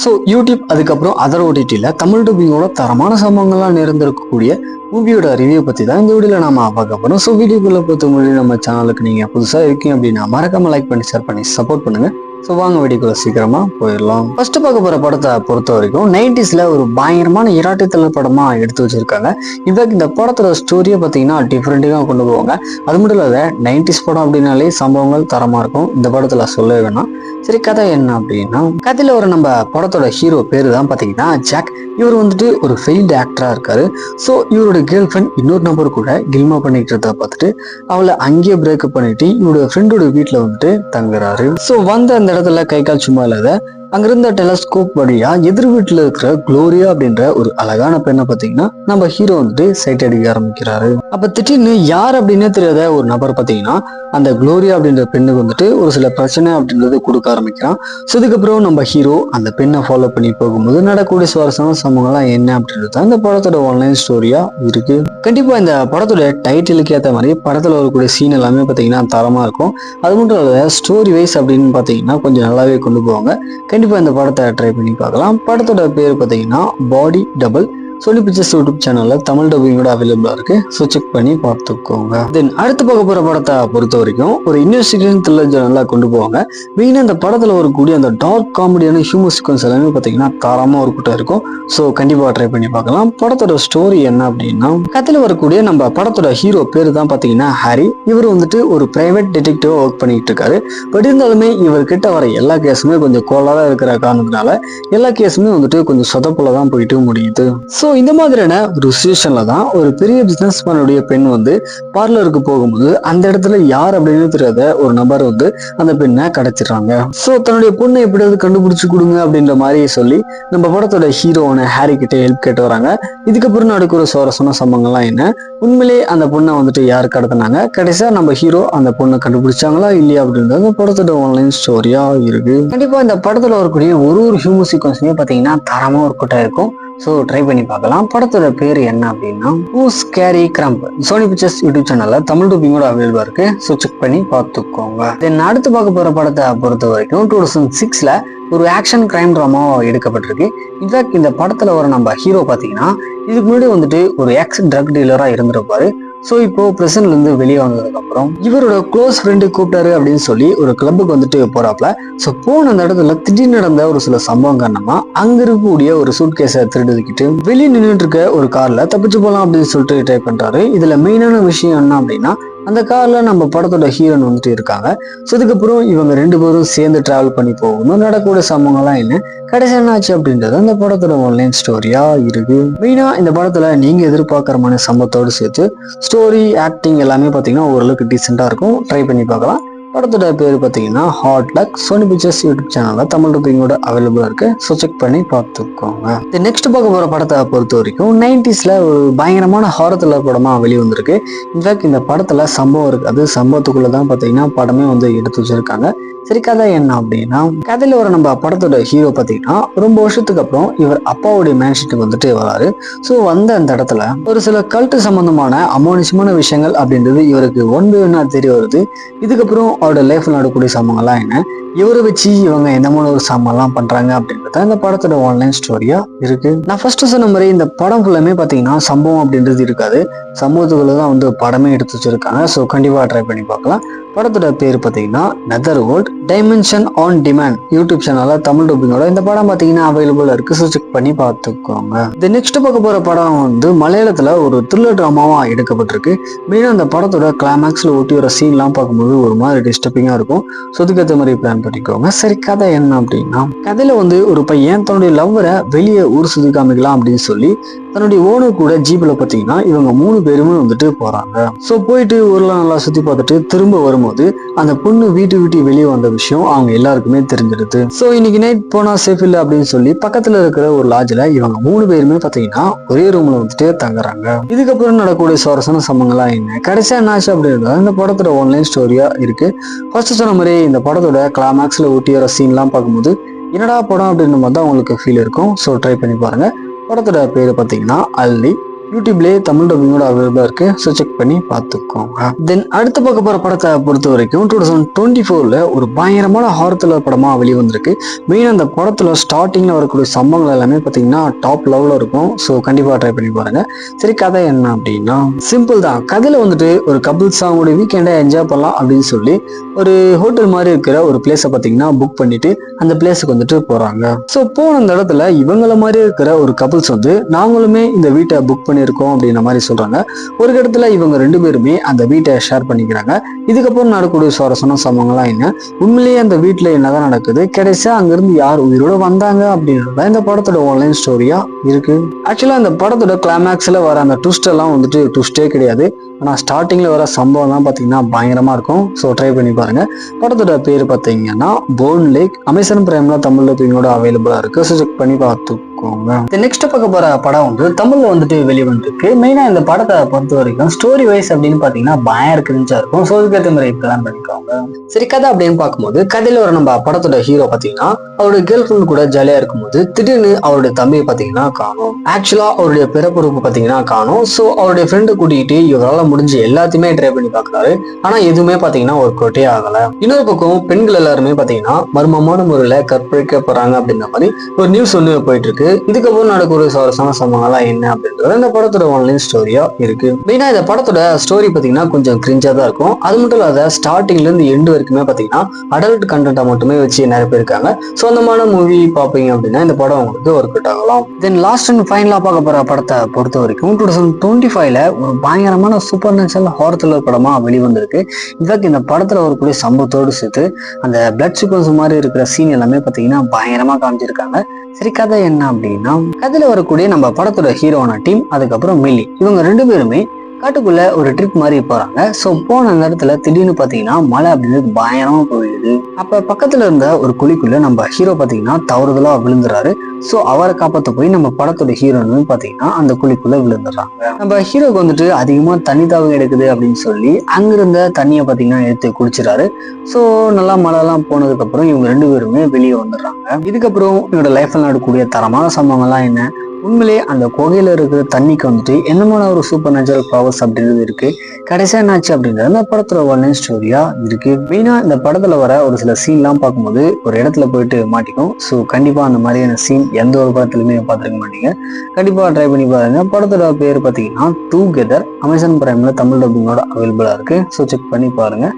So YouTube அதுக்கப்புறம் other ஓடிடியில் தமிழ் டப்பிங்கோட தரமான சம்பவங்கள்லாம் நிறைந்திருக்கக்கூடிய மூவியோட ரிவ்யூ பற்றி தான் இந்த வீடியோவில் நாம பார்க்க போகிறோம். ஸோ வீடியோக்குள்ளே பொறுத்த முடியும் நம்ம சேனலுக்கு நீங்கள் புதுசாக இருக்கீங்க அப்படின்னா மறக்காம லைக் பண்ணி ஷேர் பண்ணி சப்போர்ட் பண்ணுங்க. ஸோ வாங்க வீடியோக்குள்ள சீக்கிரமா போயிடலாம். ஃபர்ஸ்ட் பார்க்க போற படத்தை பொறுத்த வரைக்கும் 90s ஒரு பயங்கரமான இராட்டித்தலை படமா எடுத்து வச்சிருக்காங்க. இன்ஃபேக்ட் இந்த படத்தோட ஸ்டோரியை பார்த்தீங்கன்னா டிஃப்ரெண்டாக கொண்டு போவாங்க. அது மட்டும் இல்லாத 90s படம் அப்படின்னாலே சம்பவங்கள் தரமா இருக்கும். இந்த படத்துல சொல்லவே வேணாம். சரி, கதை என்ன அப்படின்னா, கதையில ஒரு நம்ம படத்தோட ஹீரோ பேரு தான் பார்த்தீங்கன்னா ஜாக். இவர் வந்துட்டு ஒரு ஃபெயில்டு ஆக்டரா இருக்காரு. ஸோ இவரோட கேர்ள் ஃப்ரெண்ட் இன்னொரு நபர் கூட கில்மா பண்ணிட்டு இருந்ததை பார்த்துட்டு அவளை அங்கேயே பிரேக்கப் பண்ணிட்டு இவரோட ஃப்ரெண்டோட வீட்டில் வந்துட்டு தங்குறாரு. ஸோ வந்த அந்த இடத்துல கை கால் சும்மா இல்லாத அங்கிருந்த டெலஸ்கோப் வழியா எதிர் வீட்டுல இருக்கிற குளோரியா அப்படின்ற ஒரு அழகான பெண்ணை பார்த்தீங்கன்னா நம்ம ஹீரோ வந்துட்டு சைட் அடிக்க ஆரம்பிக்கிறாரு. அப்ப திடீர்னு யார் அப்படின்னே தெரியாத ஒரு நபர் பார்த்தீங்கன்னா அந்த குளோரியா அப்படின்ற பெண்ணுக்கு வந்துட்டு ஒரு சில பிரச்சனை அப்படின்றது கொடுக்க ஆரம்பிக்கிறான். ஸோ இதுக்கப்புறம் நம்ம ஹீரோ அந்த பெண்ணை ஃபாலோ பண்ணி போகும்போது நடக்கக்கூடிய சுவாரஸ்யமான சம்பவங்கள்லாம் என்ன அப்படின்றது தான் இந்த படத்தோட ஆன்லைன் ஸ்டோரியா இருக்கு. கண்டிப்பா இந்த படத்தோட டைட்டிலுக்கு ஏற்ற மாதிரி படத்துல வரக்கூடிய சீன் எல்லாமே பார்த்தீங்கன்னா தரமா இருக்கும். அது மட்டும் இல்லாத ஸ்டோரி வைஸ் அப்படின்னு பார்த்தீங்கன்னா கொஞ்சம் நல்லாவே கொண்டு போவாங்க. கண்டிப்பா இந்த படத்தை ட்ரை பண்ணி பார்க்கலாம். படத்தோட பேர் பார்த்தீங்கன்னா body double. Sony Pictures YouTube சேனல்ல தமிழ் டப்பிங்கோட அவைலபிளா இருக்கு. ஸோ செக் பண்ணி பார்த்துக்கோங்க. தென் அடுத்து பார்க்க போற படத்தை பொறுத்த வரைக்கும் ஒரு இன்வெஸ்டிகேஷன் த்ரில்லர் ஜானலா கொண்டு போவாங்க. மெயினா இந்த படத்துல வரக்கூடிய அந்த டார்க் காமெடியான ஹியூமர் சீக்வன்ஸ் எல்லாமே பார்த்தீங்கன்னா தரமா ஒரு கூட்டம் இருக்கும். ஸோ கண்டிப்பா ட்ரை பண்ணி பார்க்கலாம். படத்தோட ஸ்டோரி என்ன அப்படின்னா, கதையில வரக்கூடிய நம்ம படத்தோட ஹீரோ பேரு தான் பார்த்தீங்கன்னா ஹாரி. இவர் வந்துட்டு ஒரு பிரைவேட் டிடெக்டிவ் ஒர்க் பண்ணிட்டு இருக்காரு. பட் இருந்தாலுமே இவர்கிட்ட வர எல்லா கேஸுமே கொஞ்சம் கோலாரா இருக்கிற காரணத்தினால எல்லா கேஸுமே வந்துட்டு கொஞ்சம் சொதப்புல தான் போயிட்டு முடியுது. ஸோ இந்த மாதிரியான ஒரு சுச்சுவேஷன்ல தான் ஒரு பெரிய பிசினஸ் மேனுடைய பெண் வந்து பார்லருக்கு போகும்போது அந்த இடத்துல யார் அப்படின்னு தெரியாத ஒரு நபர் வந்து அந்த பெண்ணை கிடைச்சிடுறாங்க. ஸோ தன்னுடைய பொண்ணை எப்படியாவது கண்டுபிடிச்சு கொடுங்க அப்படின்ற மாதிரி சொல்லி நம்ம படத்தோட ஹீரோவான ஹாரி கிட்ட ஹெல்ப் கேட்டு வராங்க. இதுக்கப்புறம் நடக்கிற சுவாரஸ்யமான சம்பவங்கள்லாம் என்ன, உண்மையிலே அந்த பொண்ணை வந்துட்டு யார் கடத்தினாங்க, கடைசியா நம்ம ஹீரோ அந்த பொண்ணை கண்டுபிடிச்சாங்களா இல்லையா அப்படின்றது படத்தோட ஆன்லைன் ஸ்டோரியா இருக்கு. கண்டிப்பா இந்த படத்துல வரக்கூடிய ஒரு ஹியூமர் சீக்வன்ஸுமே பாத்தீங்கன்னா தரமா ஒரு கூட்டம் இருக்கும். ஸோ ட்ரை பண்ணி பார்க்கலாம். படத்தோட பேர் என்ன அப்படின்னா who's Carrie Crump. Sony Pictures YouTube சேனல்ல தமிழ் டப்பிங்கோட அவைலபிளா இருக்கு. ஸோ செக் பண்ணி பார்த்துக்கோங்க. தென் அடுத்து பார்க்க போற படத்தை பொறுத்த வரைக்கும் 2006 ஒரு ஆக்ஷன் கிரைம் ட்ராமா எடுக்கப்பட்டிருக்கு. இன்ஃபேக்ட் இந்த படத்துல வர நம்ம ஹீரோ பாத்தீங்கன்னா இதுக்கு முன்னாடி வந்துட்டு ஒரு எக்ஸ் ட்ரக் டீலரா இருந்திருப்பாரு. ஸோ இப்போ பிரசன்ட்ல இருந்து வெளியே வந்ததுக்கு அப்புறம் இவரோட க்ளோஸ் ஃப்ரெண்டு கூப்பிட்டாரு அப்படின்னு சொல்லி ஒரு கிளப்புக்கு வந்துட்டு போறாப்ல. ஸோ போன அந்த இடத்துல திடீர்னு நடந்த ஒரு சில சம்பவம் காரணமா அங்க இருக்கக்கூடிய ஒரு சூட்கேஸை திருடிக்கிட்டு வெளியே நின்றுட்டு இருக்க ஒரு கார்ல தப்பிச்சு போலாம் அப்படின்னு சொல்லிட்டு ட்ரை பண்றாரு. இதுல மெயினான விஷயம் என்ன அப்படின்னா, அந்த கார்ல நம்ம படத்தோட ஹீரோன் வந்துட்டு இருக்காங்க. ஸோ இதுக்கப்புறம் இவங்க ரெண்டு பேரும் சேர்ந்து டிராவல் பண்ணி போகணும். நடக்கூடிய சம்பவங்கள்லாம் என்ன, கடைசி என்ன ஆச்சு அப்படின்றது அந்த படத்தோட ஆன்லைன் ஸ்டோரியா இருக்கு. மெயினா இந்த படத்துல நீங்க எதிர்பார்க்கிற மாதிரி சம்பவத்தோடு சேர்த்து ஸ்டோரி ஆக்டிங் எல்லாமே பாத்தீங்கன்னா ஓரளவுக்கு டீசெண்டா இருக்கும். ட்ரை பண்ணி பார்க்கலாம். படத்தோட பேர் பார்த்தீங்கன்னா hot luck. Sony Pictures YouTube சேனல்ல தமிழ் டப்பிங்கோட அவைலபிளா இருக்கு. ஸோ செக் பண்ணி பார்த்துக்கோங்க. நெக்ஸ்ட் பார்க்க போற படத்தை பொறுத்த வரைக்கும் 90s ஒரு பயங்கரமான ஹாரர் த்ரில்லர் படமா வெளியே வந்திருக்கு. இன்ஃபேக்ட் இந்த படத்துல சம்பவம் இருக்கு. அது சம்பவத்துக்குள்ளதான் பார்த்தீங்கன்னா படமே வந்து எடுத்து வச்சிருக்காங்க. சரி, கதை என்ன அப்படின்னா, கதையில ஒரு நம்ம படத்தோட ஹீரோ பார்த்தீங்கன்னா ரொம்ப வருஷத்துக்கு அப்புறம் இவர் அப்பாவுடைய மேன்ஷனுக்கு வந்துட்டு வராரு. ஸோ வந்த அந்த இடத்துல ஒரு சில கல்ட்டு சம்பந்தமான அமானுஷமான விஷயங்கள் அப்படின்றது இவருக்கு ஒன் பை ஒன்னா தெரிய வருது. இதுக்கப்புறம் அவரோட லைஃப்ல நடக்கக்கூடிய சம்பவங்கள்லாம் என்ன, இவரை வச்சு இவங்க எந்த மாதிரி ஒரு சம்பவம்லாம் பண்றாங்க அப்படின்றத இந்த படத்தோட ஆன்லைன் ஸ்டோரியா இருக்கு. நான் ஃபர்ஸ்ட் சொன்ன மாதிரி இந்த படம் ஃபுல்லாமே பார்த்தீங்கன்னா சம்பவம் அப்படின்றது இருக்காது. சம்பவத்துக்குள்ள தான் வந்து படமே எடுத்து வச்சிருக்காங்க. ஸோ கண்டிப்பா ட்ரை பண்ணி பார்க்கலாம். படத்தோட பேர் பார்த்தீங்கன்னா neither world dimension on demand. YouTube சேனல்ல தமிழ் டப்பிங்கோட இந்த படம் பார்த்தீங்கன்னா அவைலபிளா இருக்கு. ஸோ செக் பண்ணி பார்த்துக்கோங்க. இந்த நெக்ஸ்ட் பார்க்க போற படம் வந்து மலையாளத்துல ஒரு த்ரில்லர் டிராமாவா எடுக்கப்பட்டிருக்கு. மெயினா அந்த படத்தோட கிளைமேக்ஸ்ல ஒட்டி வர சீன்லாம் பார்க்கும்போது ஒரு மாதிரி டிஸ்டர்பிங்கா இருக்கும். ஸோ அதுக்கேற்ற மாதிரி பிளான் பண்ணிக்கோங்க. சரி, கதை என்ன அப்படின்னா, கதையில வந்து ஒரு பையன் தன்னுடைய லவ்வரை வெளியே ஊர் சுத்தி காமிக்கலாம் அப்படின்னு சொல்லி தன்னுடைய ஓனர் கூட ஜீப்ல பார்த்தீங்கன்னா இவங்க 3 பேருமே வந்துட்டு போறாங்க. ஸோ போயிட்டு ஊர்லாம் நல்லா சுத்தி பார்த்துட்டு திரும்ப வரும்போது அந்த பொண்ணு வீட்டு வெளியே வந்த விஷயம் அவங்க எல்லாருக்குமே தெரிஞ்சிடுது. ஸோ இன்னைக்கு நைட் போனா சேஃப் இல்லை அப்படின்னு சொல்லி பக்கத்துல இருக்கிற ஒரு லாட்ஜ்ல இவங்க 3 பேருமே பார்த்தீங்கன்னா ஒரே ரூம்ல வந்துட்டு தங்குறாங்க. இதுக்கப்புறம் நடக்கக்கூடிய சுவாரஸ்யமான சம்பவங்கள்லாம் என்ன, கடைசியா என்ன ஆச்சு அப்படின்றது இந்த படத்தோட ஆன்லைன் ஸ்டோரியா இருக்கு. ஃபர்ஸ்ட் சொன்ன மாதிரி இந்த படத்தோட கிளைமேக்ஸ்ல ஒட்டி வர சீன்லாம் பார்க்கும்போது என்னடா படம் அப்படின்ற மாதிரி தான் உங்களுக்கு ஃபீல் இருக்கும். ஸோ ட்ரை பண்ணி பாருங்க. படத்தோட பேரு பார்த்தீங்கன்னா அல்லி. யூடியூப்லேயே தமிழ் டப்பிங்கோட அவைலபிளாக இருக்கு. ஸோ செக் பண்ணி பார்த்துக்கோங்க. தென் அடுத்த பார்க்க போகிற படத்தை பொறுத்த வரைக்கும் 2024 ஒரு பயங்கரமான ஹாரர் த்ரில்லர் படமாக வெளிவந்திருக்கு. மெயினாக அந்த படத்தில் ஸ்டார்டிங்கில் வரக்கூடிய சம்பவங்கள் எல்லாமே பார்த்தீங்கன்னா டாப் லெவலில் இருக்கும். ஸோ கண்டிப்பாக ட்ரை பண்ணி பாருங்க. சரி, கதை என்ன அப்படின்னா சிம்பிள் தான். கதையில் வந்துட்டு ஒரு கபிள்ஸ் அவங்களுடைய வீக்கெண்டை என்ஜாய் பண்ணலாம் அப்படின்னு சொல்லி ஒரு ஹோட்டல் மாதிரி இருக்கிற ஒரு பிளேஸை பார்த்தீங்கன்னா புக் பண்ணிட்டு அந்த பிளேஸுக்கு வந்துட்டு போகிறாங்க. ஸோ போன அந்த இடத்துல இவங்கள மாதிரி இருக்கிற ஒரு கபிள்ஸ் வந்து நாங்களுமே இந்த வீட்டை புக் பண்ணியிருக்கோம் அப்படின்ற மாதிரி சொல்றாங்க. ஒரு இடத்துல இவங்க 2 பேருமே அந்த வீட்டை ஷேர் பண்ணிக்கிறாங்க. இதுக்கப்புறம் நடக்கக்கூடிய சுவாரஸ்யமான சம்பவங்கள்லாம் என்ன, உண்மையிலேயே அந்த வீட்டில் என்னதான் நடக்குது, கடைசியா அங்கிருந்து யார் உயிரோட வந்தாங்க அப்படின்றத இந்த படத்தோட ஆன்லைன் ஸ்டோரியா இருக்கு. ஆக்சுவலா இந்த படத்தோட கிளைமேக்ஸ்ல வர அந்த ட்விஸ்ட் எல்லாம் வந்துட்டு ட்விஸ்டே கிடையாது. ஆனா ஸ்டார்டிங்ல வர சம்பவம் தான் பாத்தீங்கன்னா பயங்கரமா இருக்கும். ஸோ ட்ரை பண்ணி பாருங்க. படத்தோட பேர் பார்த்தீங்கன்னா போர்ன் லேக். அமேசான் பிரைம்ல தமிழ்ல பின்னோட அவைலபிளா இருக்கு. ஸோ செக் பண்ணி பார்த்துக்கோங்க. நெக்ஸ்ட் பார்க்க போற படம் வந்து தமிழ்ல வந்துட்டு வெளிவந்திருக்கு. மெயினா இந்த படத்தை பொறுத்த வரைக்கும் ஸ்டோரி வைஸ் அப்படின்னு பாத்தீங்கன்னா பயங்கர கிரிஞ்சா இருக்கும். ஸோ அதுக்கேற்ற மாதிரி பிளான் பண்ணிக்கோங்க. சரி, கதை அப்படின்னு பார்க்கும்போது கதையில ஒரு நம்ம படத்தோட ஹீரோ பாத்தீங்கன்னா அவருடைய கேர்ள் ஃபிரெண்ட் கூட ஜாலியா இருக்கும்போது திடீர்னு அவருடைய தம்பியை பாத்தீங்கன்னா காணும். ஆக்சுவலா அவருடைய பிறப்புறுப்பு பாத்தீங்கன்னா காணும். ஸோ அவருடைய ஃப்ரெண்டு கூட்டிகிட்டு இவரால் முடிஞ்ச எல்லாத்தையுமே ட்ரை பண்ணி பார்க்கறாரு. ஆனா எதுவுமே பாத்தீங்கன்னா ஒரு கோட்டே ஆகல. இன்னொரு பக்கம் பெண்கள் எல்லாருமே பாத்தீங்கன்னா மர்மமான முறையில கற்பழிக்கப்படுறாங்க அப்படின்ற மாதிரி ஒரு நியூஸ் ஒண்ணு போயிட்டு இருக்கு. இதுக்கப்புறம் நடக்க ஒரு சுவாரஸ்யமான சம்பவங்கள்லாம் என்ன அப்படின்றது இந்த படத்தோட ஆன்லைன் ஸ்டோரியா இருக்கு. மெயினா இந்த படத்தோட ஸ்டோரி பாத்தீங்கன்னா கொஞ்சம் கிரிஞ்சா தான் இருக்கும். அது மட்டும் இல்லாத ஸ்டார்டிங்ல இருந்து எண்டு வரைக்குமே பாத்தீங்கன்னா அடல்ட் கண்டென்ட்டை மட்டுமே வச்சு நிறைய பேர் இருக்காங்க. ஸோ அந்த மாதிரி மூவி பார்ப்பீங்க அப்படின்னா இந்த படம் உங்களுக்கு ஒர்க் அவுட் ஆகலாம். தென் லாஸ்ட் அண்ட் ஃபைனலா பார்க்க போற படத்தை பொறுத்த வரைக்கும் 2025 ஒரு பயங்கரமான சூப்பர் நேச்சுரல் ஹாரர் த்ரில்லர் படமா வெளிவந்திருக்கு. இன்ஃபேக்ட் இந்த படத்துல வரக்கூடிய சம்பவத்தோடு சேர்த்து அந்த பிளட் சீக்வன்ஸ் மாதிரி இருக்கிற சீன் எல்லாமே பாத்தீங்கன்னா பயங்கரமா காமிச்சிருக்காங்க. சரி, கதை என்ன அப்படின்னா கதையில வரக்கூடிய நம்ம படத்தோட ஹீரோனா டீம், அதுக்கப்புறம் மில்லி, இவங்க 2 பேருமே காட்டுக்குள்ள ஒரு ட்ரிப் மாதிரி போறாங்க. ஸோ போன நேரத்துல திடீர்னு பாத்தீங்கன்னா மழை அப்படின்றது பயங்கரமா போயிடுது. அப்ப பக்கத்துல இருந்த ஒரு குழிக்குள்ள நம்ம ஹீரோ பாத்தீங்கன்னா தவறுதலா விழுந்துறாரு. ஸோ அவரை காப்பாற்ற போய் நம்ம படத்தோட ஹீரோன்னு பாத்தீங்கன்னா அந்த குழிக்குள்ள விழுந்துடுறாங்க. நம்ம ஹீரோக்கு வந்துட்டு அதிகமா தண்ணி தாகம் எடுக்குது அப்படின்னு சொல்லி அங்கிருந்த தண்ணியை பாத்தீங்கன்னா எடுத்து குடிச்சிடாரு. ஸோ நல்லா மழை எல்லாம் போனதுக்கு அப்புறம் இவங்க 2 பேருமே வெளியே வந்துடுறாங்க. இதுக்கப்புறம் இவரோட லைஃப்ல நடக்கக்கூடிய தரமான சம்பவங்கள்லாம் என்ன, உண்மையிலேயே அந்த குகையில இருக்கிற தண்ணிக்கு வந்துட்டு என்னமான ஒரு சூப்பர் நேச்சுரல் பவர்ஸ் அப்படின்றது இருக்கு, கடைசியா என்னாச்சு அப்படின்றது அந்த படத்துல ஆன்லைன் ஸ்டோரியா இருக்கு. மெயினா இந்த படத்துல வர ஒரு சில சீன்லாம் பார்க்கும்போது ஒரு இடத்துல போயிட்டு மாட்டிக்கும். ஸோ கண்டிப்பா அந்த மாதிரியான சீன் எந்த ஒரு படத்துலயுமே பார்த்துருக்க மாட்டீங்க. கண்டிப்பா ட்ரை பண்ணி பாருங்க. படத்தோட பேர் பார்த்தீங்கன்னா டுகெதர். அமேசான் பிரைம்ல தமிழ் டப்பிங்கோட அவைலபிளா இருக்கு. ஸோ செக் பண்ணி பாருங்க.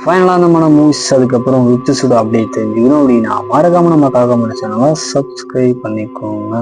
ஃபைனலான மூவிஸ் அதுக்கப்புறம் வித்து சுட அப்டேட் தெரிஞ்சுக்கணும் அப்படின்னா மறக்காம நம்ம சேனலை சப்ஸ்கிரைப் பண்ணிக்கோங்க.